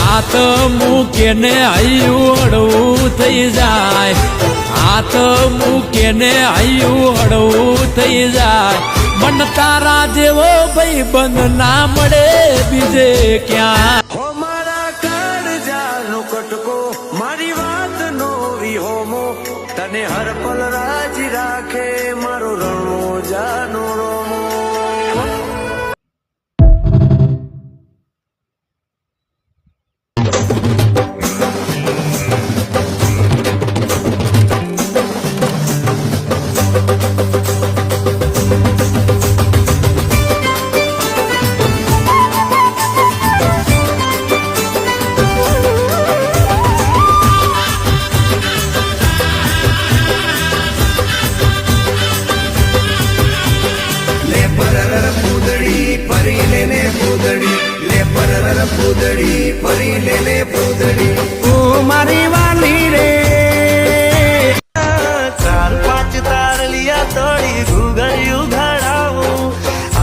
હાથ મૂકે ને હૈયું હળવું થઈ જાય, હાથ મૂકે ને હૈયું હળવું થઈ જાય. મન તારા જેવો ભાઈ બંધ ના મળે બીજે ક્યાં. હો મારા કાળજાનો કટકો, મારી વાત નો વિહોમો, તને હર પલ રાજી રાખે મારો રણો જાનો રોમો. પૂદડી પરી લેને પૂદડી ઓ મારી વાલી રે, 4-5 તારલિયા તોડી ઘુઘરિયું ઘડાવું,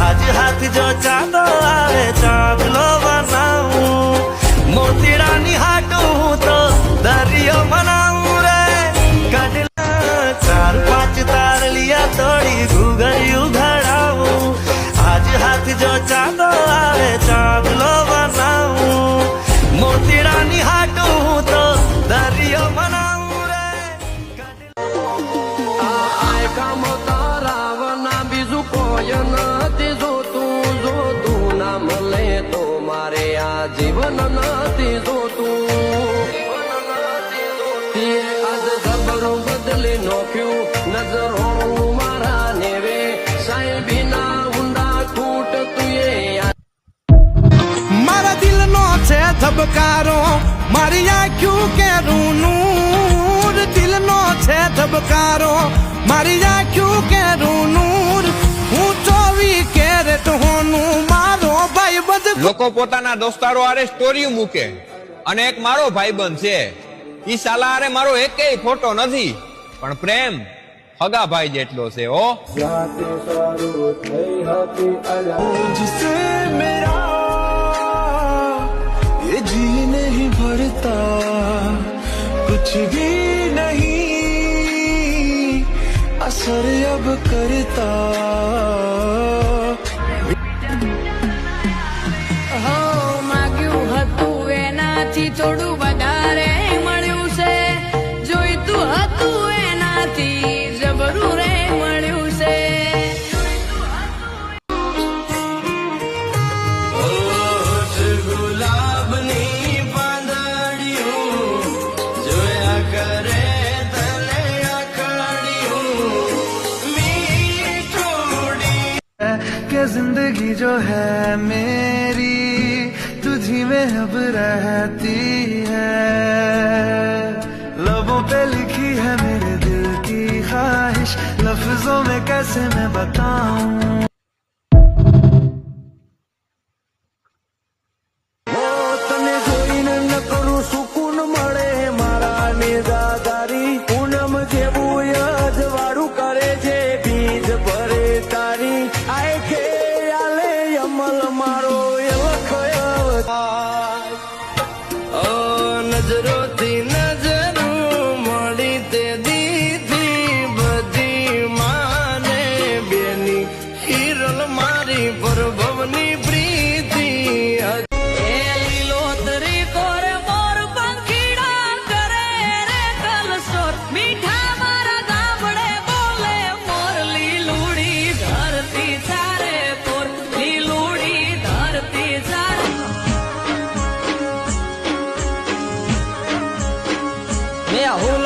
આજ હાથ જો ચાંદો આવે ચાંદલો બનાવું, મોતીડાની હાટું તો દરિયો બનાવું રે. કાઢલા 4-5 તારલિયા તોડી ઘુઘરિયું ઘડાવું, આજ હાથ જો ચાંદો આવે ચાંદલો બનાવું, મોતીડાની હાટું તો દરિયો બનાવું રે. આ કામ તારાવના બીજું કોઈ નથી જોતું, જોતું ના મળે તો મારે આ જીવન નથી જોતું. આજ ખબરું બદલી નોખ્યું નજરો મારા નેવે, સાહેબીના ઊંડા ખૂટ તુએ. મારા દિલનો છે ધબકારો, મારી આંખ્યું કેરું નૂર, દિલનો છે ધબકારો, મારી આંખ્યું કેરું નૂર, હું 24 કેરેટ હોનું મારો ભાઈબંધ. લોકો પોતાના દોસ્તારો આરે સ્ટોરી મૂકે અને એક મારો ભાઈબંધ છે, ઈ સાલા આરે મારો એકેય ફોટો નથી, પણ પ્રેમ હગા ભાઈ જેટલો છે. હો जिसे मेरा ये जी नहीं भरता, कुछ भी नहीं असर अब करता. હો માગ્યું હતું એનાથી થોડું વધારે મળ્યું છે, જોઈતું હતું એનાથી જબરું રે મળ્યું છે. ગુલાબની પાંદડીયું જોયા કરે તને અકળિયું, મીઠોડી કે जिंदगी जो है मेरी तुझी में अब रहती है, लबों पे लिखी है मेरे दिल की ख्वाहिश, लफ्जों में कैसे मैं बताऊं. તને જોઈને ન કરું સુકૂન મળે મારા નિરાદારી, પૂનમ જેવું અજવાળું કરે છે બીજ ભરે તારી, આય કે આલે અમલ મારો નજરોથી નજરું મળી તે દીધી બધી માને બેની હિરલ મારી પરભવની પ્રીતિ. એ લીલોતરી કોર મોર પંખીડા કરે રે કલસોર, મીઠા મારા ગામડે બોલે મોર, લીલુડી ધરતી ચારે કોર, લીલુડી ધરતી ચારે. મેં હું